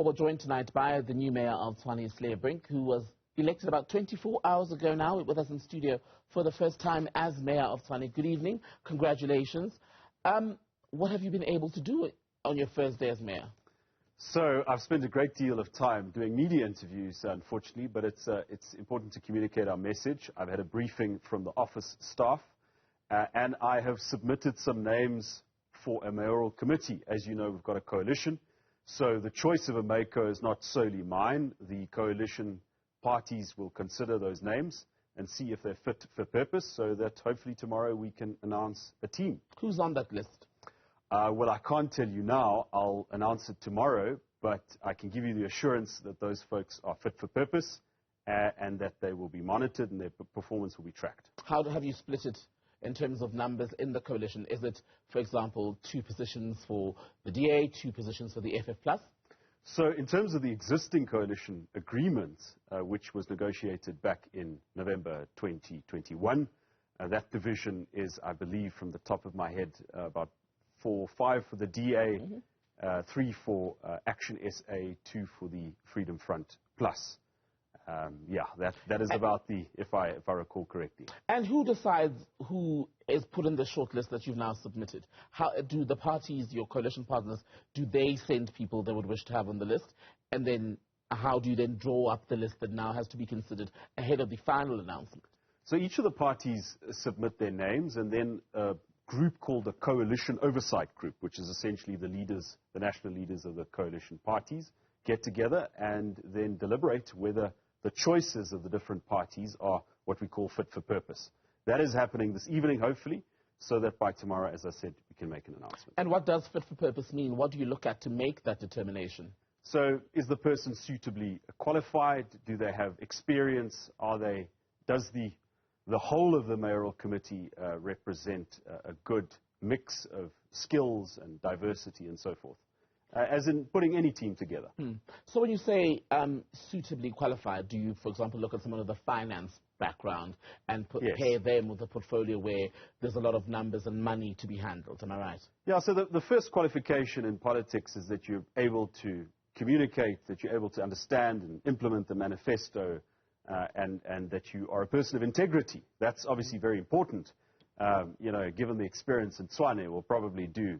Well, we're joined tonight by the new mayor of Tshwane, Cilliers Brink, who was elected about 24 hours ago now, with us in studio for the first time as mayor of Tshwane. Good evening. Congratulations. What have you been able to do on your first day as mayor? So I've spent a great deal of time doing media interviews, unfortunately, but it's important to communicate our message. I've had a briefing from the office staff, and I have submitted some names for a mayoral committee. As you know, we've got a coalition, so the choice of a mayor is not solely mine. The coalition parties will consider those names and see if they're fit for purpose, so that hopefully tomorrow we can announce a team. Who's on that list? Well, I can't tell you now. I'll announce it tomorrow, but I can give you the assurance that those folks are fit for purpose and that they will be monitored and their performance will be tracked. How have you split it in terms of numbers in the coalition? Is it, for example, 2 positions for the DA, 2 positions for the FF+? So in terms of the existing coalition agreement, which was negotiated back in November 2021, that division is, I believe, from the top of my head, about 4 or 5 for the DA, 3 for Action SA, 2 for the Freedom Front Plus. Yeah, that is about if I recall correctly. And who decides who is put in the shortlist that you've now submitted? How do the parties, your coalition partners, do they send people they would wish to have on the list? And then how do you then draw up the list that now has to be considered ahead of the final announcement? So each of the parties submit their names, and then a group called the Coalition Oversight Group, which is essentially the leaders, the national leaders of the coalition parties, get together and then deliberate whether the choices of the different parties are what we call fit for purpose. That is happening this evening, hopefully, so that by tomorrow, as I said, we can make an announcement. And what does fit for purpose mean? What do you look at to make that determination? So is the person suitably qualified? Do they have experience? Does the whole of the mayoral committee represent a good mix of skills and diversity and so forth? As in putting any team together. So when you say suitably qualified, do you, for example, look at someone with a finance background and pair them with a portfolio where there's a lot of numbers and money to be handled? Am I right? Yeah, so the first qualification in politics is that you're able to communicate, that you're able to understand and implement the manifesto, and that you are a person of integrity. That's obviously very important. You know, given the experience in Tshwane, we'll probably do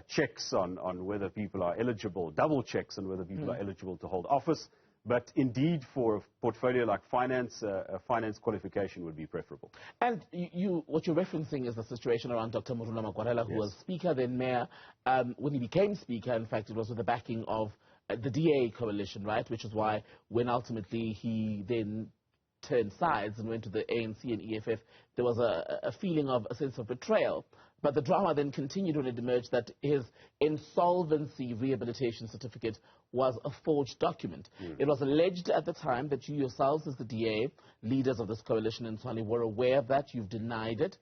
checks on whether people are eligible, double checks on whether people are eligible to hold office. But indeed, for a portfolio like finance, a finance qualification would be preferable. And what you're referencing is the situation around Dr. Magwarela, who was Speaker, then Mayor. When he became Speaker, in fact, it was with the backing of the DA coalition, right? Which is why when ultimately he then turned sides and went to the ANC and EFF, there was a feeling of a sense of betrayal. But the drama then continued when it emerged that his insolvency rehabilitation certificate was a forged document. It was alleged at the time that you yourselves as the DA, leaders of this coalition in Tshwane, were aware of that. You've denied it.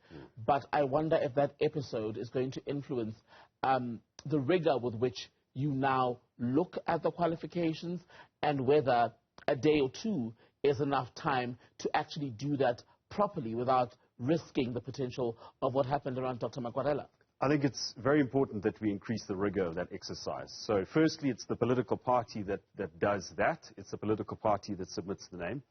But I wonder if that episode is going to influence the rigor with which you now look at the qualifications, and whether a day or 2 is enough time to actually do that properly without risking the potential of what happened around Dr. Magwarela. I think it's very important that we increase the rigor of that exercise. So firstly, it's the political party that does that. It's the political party that submits the name.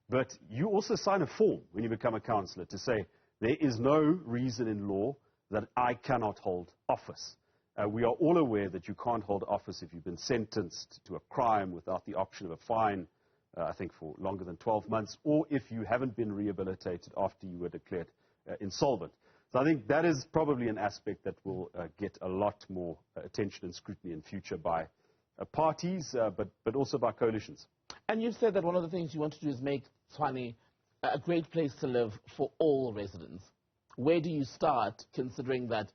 But you also sign a form when you become a councillor to say there is no reason in law that I cannot hold office. We are all aware that you can't hold office if you've been sentenced to a crime without the option of a fine, I think for longer than 12 months, or if you haven't been rehabilitated after you were declared insolvent. So I think that is probably an aspect that will get a lot more attention and scrutiny in future by parties, but also by coalitions. And you've said that one of the things you want to do is make Tshwane a great place to live for all residents. Where do you start, considering that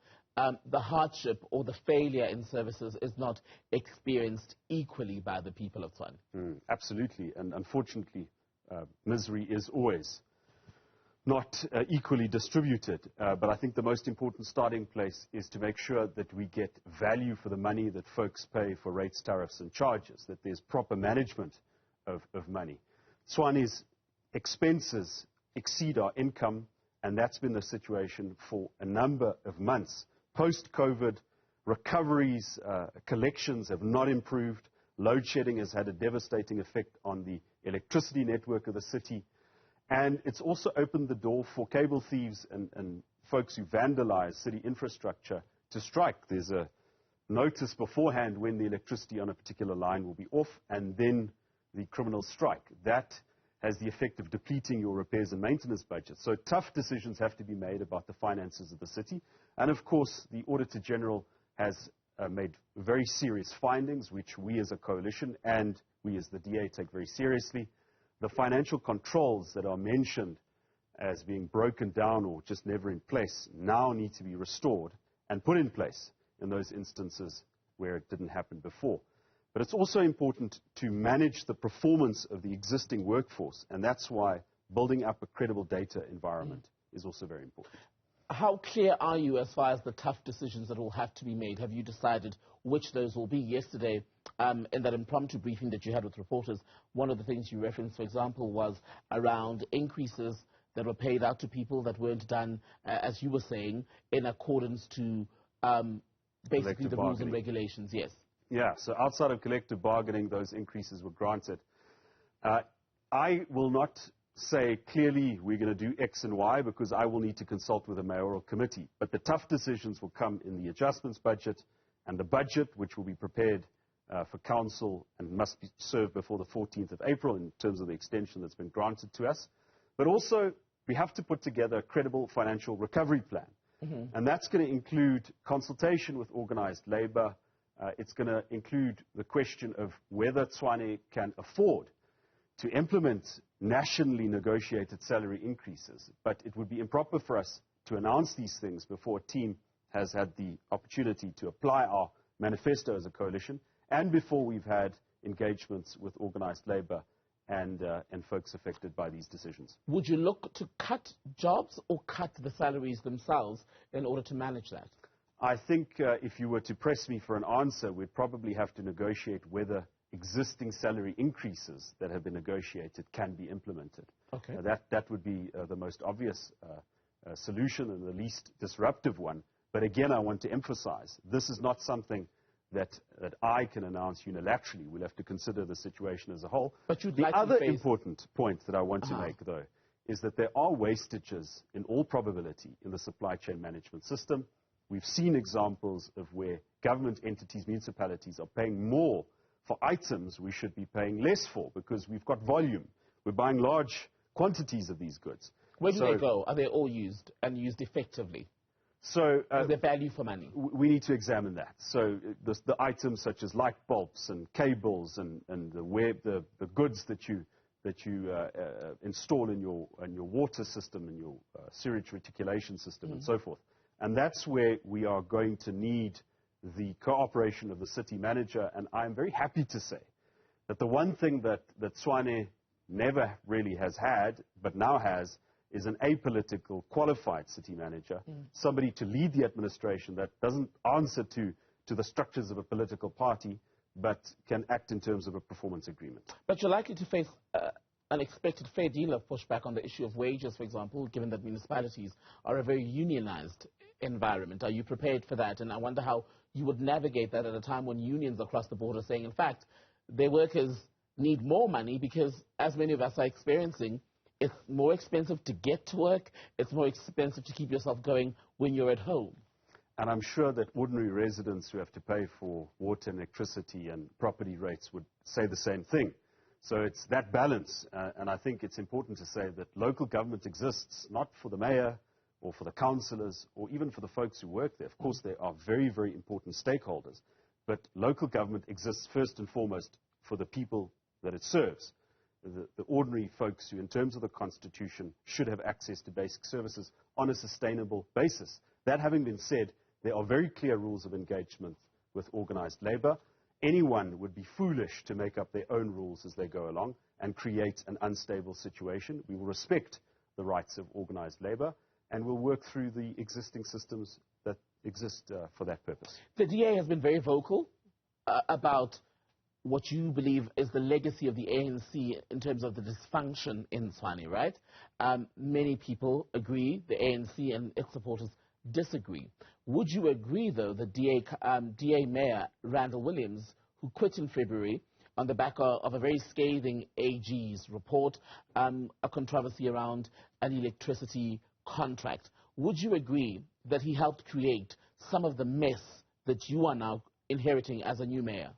the hardship or the failure in services is not experienced equally by the people of Tshwane? Absolutely, and unfortunately, misery is always not equally distributed. But I think the most important starting place is to make sure that we get value for the money that folks pay for rates, tariffs and charges, that there's proper management of money. Tshwane's expenses exceed our income, and that's been the situation for a number of months. Post-COVID, recoveries, collections have not improved. Load shedding has had a devastating effect on the electricity network of the city. And it's also opened the door for cable thieves and folks who vandalize city infrastructure to strike. There's a notice beforehand when the electricity on a particular line will be off, and then the criminals strike. That has the effect of depleting your repairs and maintenance budget. So tough decisions have to be made about the finances of the city. And of course, the Auditor General has made very serious findings, which we as a coalition and we as the DA take very seriously. The financial controls that are mentioned as being broken down or just never in place now need to be restored and put in place in those instances where it didn't happen before. But it's also important to manage the performance of the existing workforce, and that's why building up a credible data environment is also very important. How clear are you as far as the tough decisions that will have to be made? Have you decided which those will be? Yesterday, in that impromptu briefing that you had with reporters, one of the things you referenced, for example, was around increases that were paid out to people that weren't done, as you were saying, in accordance to basically the rules and regulations, yes. Yeah, so outside of collective bargaining, those increases were granted. I will not say clearly we're going to do X and Y because I will need to consult with a mayoral committee. But the tough decisions will come in the adjustments budget and the budget, which will be prepared for council and must be served before the 14th of April in terms of the extension that's been granted to us. But also, we have to put together a credible financial recovery plan. And that's going to include consultation with organized labor. It's going to include the question of whether Tshwane can afford to implement nationally negotiated salary increases. But it would be improper for us to announce these things before a team has had the opportunity to apply our manifesto as a coalition and before we've had engagements with organized labor and folks affected by these decisions. Would you look to cut jobs or cut the salaries themselves in order to manage that? I think if you were to press me for an answer, we'd probably have to negotiate whether existing salary increases that have been negotiated can be implemented. Okay. That would be the most obvious solution and the least disruptive one. But again, I want to emphasize, this is not something that I can announce unilaterally. We'll have to consider the situation as a whole. But you'd the like other to face... important point that I want to make, though, is that there are wastages, in all probability, in the supply chain management system. We've seen examples of where government entities, municipalities, are paying more for items we should be paying less for because we've got volume. We're buying large quantities of these goods. Where do they go? Are they all used and used effectively? So, is there value for money? We need to examine that. So the items such as light bulbs and cables and the goods that you install in your water system and your sewage reticulation system and so forth. And that's where we are going to need the cooperation of the city manager. And I'm very happy to say that the one thing that Tshwane never really has had, but now has, is an apolitical, qualified city manager, somebody to lead the administration that doesn't answer to the structures of a political party, but can act in terms of a performance agreement. But you're likely to face an expected fair deal of pushback on the issue of wages, for example, given that municipalities are a very unionized environment. Are you prepared for that? And I wonder how you would navigate that at a time when unions across the board are saying, in fact, their workers need more money because, as many of us are experiencing, it's more expensive to get to work. It's more expensive to keep yourself going when you're at home. And I'm sure that ordinary residents who have to pay for water and electricity and property rates would say the same thing. So it's that balance. And I think it's important to say that local government exists not for the mayor or for the councillors or even for the folks who work there. Of course, they are very, very important stakeholders. But local government exists first and foremost for the people that it serves. The ordinary folks who, in terms of the Constitution, should have access to basic services on a sustainable basis. That having been said, there are very clear rules of engagement with organized labor. Anyone would be foolish to make up their own rules as they go along and create an unstable situation. We will respect the rights of organized labor and we'll work through the existing systems that exist for that purpose. The DA has been very vocal about what you believe is the legacy of the ANC in terms of the dysfunction in Tshwane, right? Many people agree, the ANC and its supporters disagree. Would you agree, though, that DA Mayor Randall Williams, who quit in February, on the back of a very scathing AG's report, a controversy around an electricity contract. Would you agree that he helped create some of the mess that you are now inheriting as a new mayor?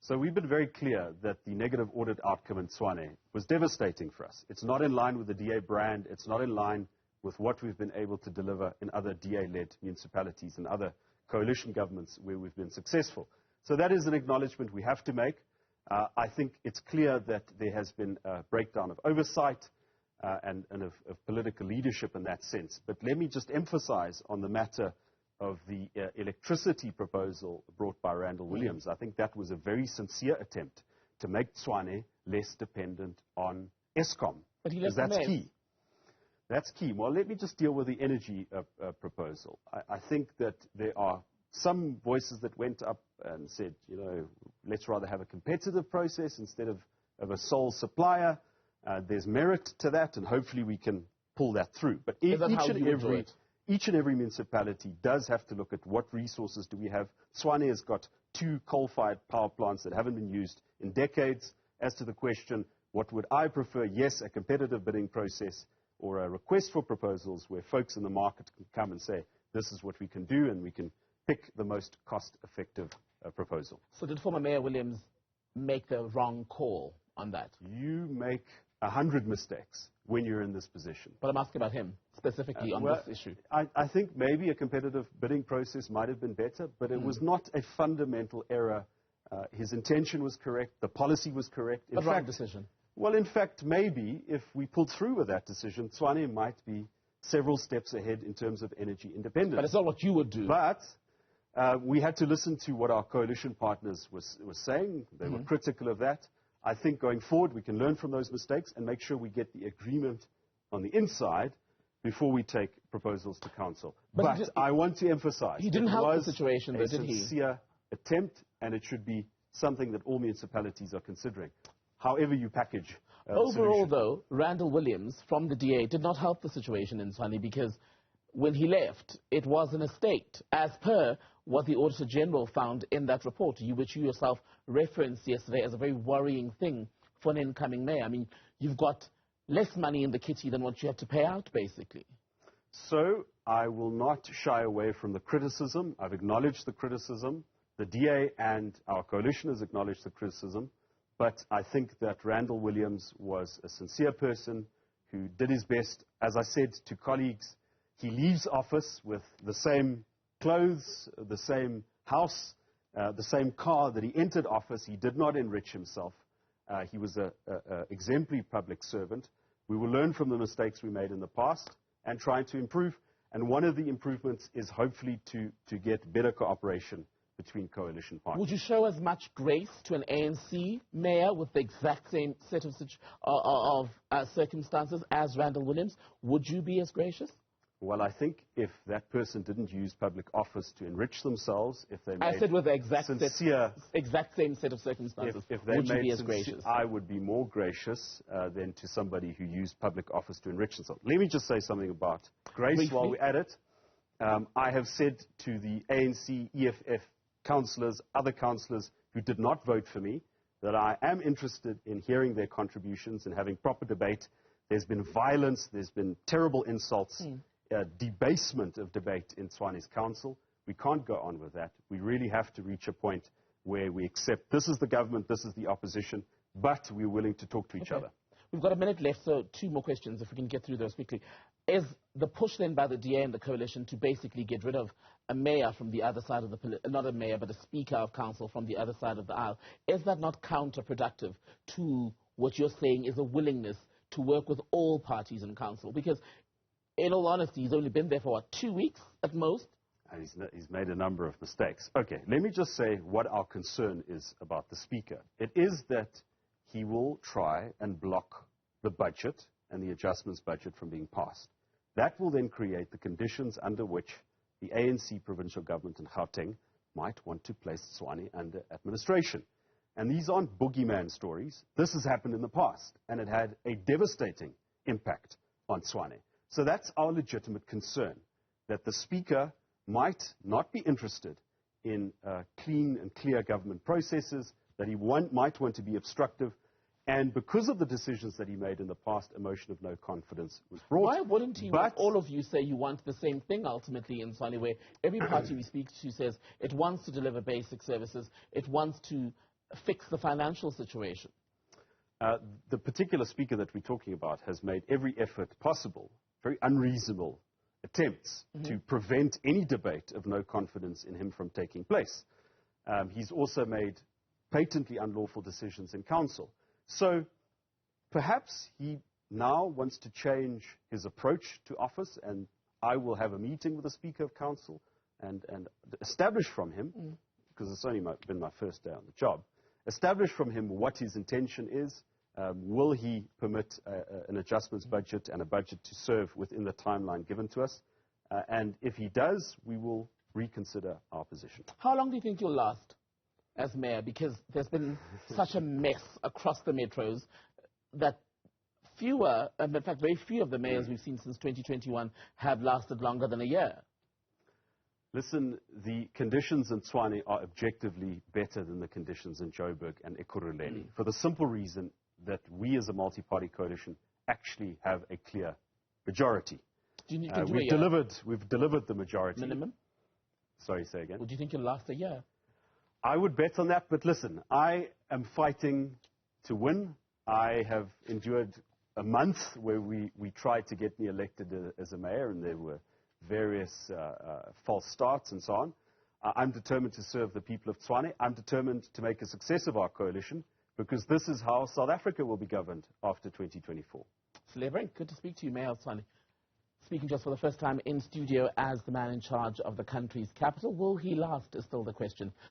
So we've been very clear that the negative audit outcome in Tshwane was devastating for us. It's not in line with the DA brand. It's not in line with what we've been able to deliver in other DA-led municipalities and other coalition governments where we've been successful. So that is an acknowledgement we have to make. I think it's clear that there has been a breakdown of oversight and of political leadership in that sense. But let me just emphasize on the matter of the electricity proposal brought by Randall Williams. I think that was a very sincere attempt to make Tshwane less dependent on Eskom. But because that's key. That's key. Well, let me just deal with the energy proposal. I think that there are some voices that went up and said, you know, let's rather have a competitive process instead of a sole supplier. There's merit to that, and hopefully we can pull that through. But each and every municipality does have to look at what resources do we have. Tshwane has got 2 coal-fired power plants that haven't been used in decades. As to the question, what would I prefer? Yes, a competitive bidding process or a request for proposals where folks in the market can come and say, this is what we can do, and we can pick the most cost-effective proposal. So did former Mayor Williams make the wrong call on that? You make 100 mistakes when you're in this position. But I'm asking about him, specifically on this issue. I think maybe a competitive bidding process might have been better, but it was not a fundamental error. His intention was correct. The policy was correct. The wrong decision. Well, in fact, maybe if we pulled through with that decision, Tshwane might be several steps ahead in terms of energy independence. But it's not what you would do. But we had to listen to what our coalition partners were saying. They were critical of that. I think going forward we can learn from those mistakes and make sure we get the agreement on the inside before we take proposals to council. But I want to emphasize, he didn't help the situation, though, did he? It was a sincere attempt, and it should be something that all municipalities are considering, however you package Overall, though, Randall Williams from the DA did not help the situation in Tshwane, because when he left, it was an estate, as per what the Auditor General found in that report, which you yourself referenced yesterday as a very worrying thing for an incoming mayor. I mean, you've got less money in the kitty than what you have to pay out, basically. So I will not shy away from the criticism. I've acknowledged the criticism. The DA and our coalition has acknowledged the criticism. But I think that Randall Williams was a sincere person who did his best. As I said to colleagues, he leaves office with the same clothes, the same house, the same car that he entered office. He did not enrich himself. He was an exemplary public servant. We will learn from the mistakes we made in the past and try to improve. And one of the improvements is hopefully to get better cooperation between coalition partners. Would you show as much grace to an ANC mayor with the exact same set of circumstances as Randall Williams? Would you be as gracious? Well, I think if that person didn't use public office to enrich themselves, if they made I said with the exact same set of circumstances, if they would you made be as gracious? I would be more gracious than to somebody who used public office to enrich themselves. Let me just say something about grace Briefly. while we're at it. I have said to the ANC, EFF councillors, other councillors who did not vote for me, that I am interested in hearing their contributions and having proper debate. There's been violence, there's been terrible insults, debasement of debate in Tshwane's council. We can't go on with that. We really have to reach a point where we accept this is the government, this is the opposition, but we're willing to talk to each other. We've got a minute left, so 2 more questions, if we can get through those quickly. Is the push then by the DA and the coalition to basically get rid of a mayor from the other side of the, not a mayor, but a speaker of council from the other side of the aisle, is that not counterproductive to what you're saying is a willingness to work with all parties in council? Because in all honesty, he's only been there for, what, 2 weeks at most? He's made a number of mistakes. Okay, let me just say what our concern is about the Speaker. It is that he will try and block the budget and the adjustments budget from being passed. That will then create the conditions under which the ANC provincial government in Gauteng might want to place Tshwane under administration. And these aren't boogeyman stories. This has happened in the past, and it had a devastating impact on Tshwane. So that's our legitimate concern, that the Speaker might not be interested in clean and clear government processes, that he might want to be obstructive. And because of the decisions that he made in the past, a motion of no confidence was brought. Why wouldn't he, when all of you say you want the same thing ultimately in Tshwane, where every party we speak to says it wants to deliver basic services, it wants to fix the financial situation? The particular speaker that we're talking about has made every effort possible, very unreasonable attempts to prevent any debate of no confidence in him from taking place. He's also made patently unlawful decisions in council. So perhaps he now wants to change his approach to office, and I will have a meeting with the Speaker of Council and establish from him, because it's only been my first day on the job, establish from him what his intention is. Will he permit an adjustments budget and a budget to serve within the timeline given to us? And if he does, we will reconsider our position. How long do you think you'll last as mayor? Because there's been such a mess across the metros that fewer, and in fact very few of the mayors we've seen since 2021 have lasted longer than a year. Listen, the conditions in Tshwane are objectively better than the conditions in Joburg and Ekurhuleni, for the simple reason that we as a multi-party coalition actually have a clear majority. Do you We've delivered the majority. Minimum? Sorry, say again. Would you think you'll last a year? I would bet on that, but listen, I am fighting to win. I have endured a month where we tried to get me elected as a mayor, and there were various false starts and so on. I'm determined to serve the people of Tshwane. I'm determined to make a success of our coalition, because this is how South Africa will be governed after 2024. Cilliers Brink, good to speak to you, Mayor of Tshwane. Speaking just for the first time in studio as the man in charge of the country's capital. Will he last is still the question.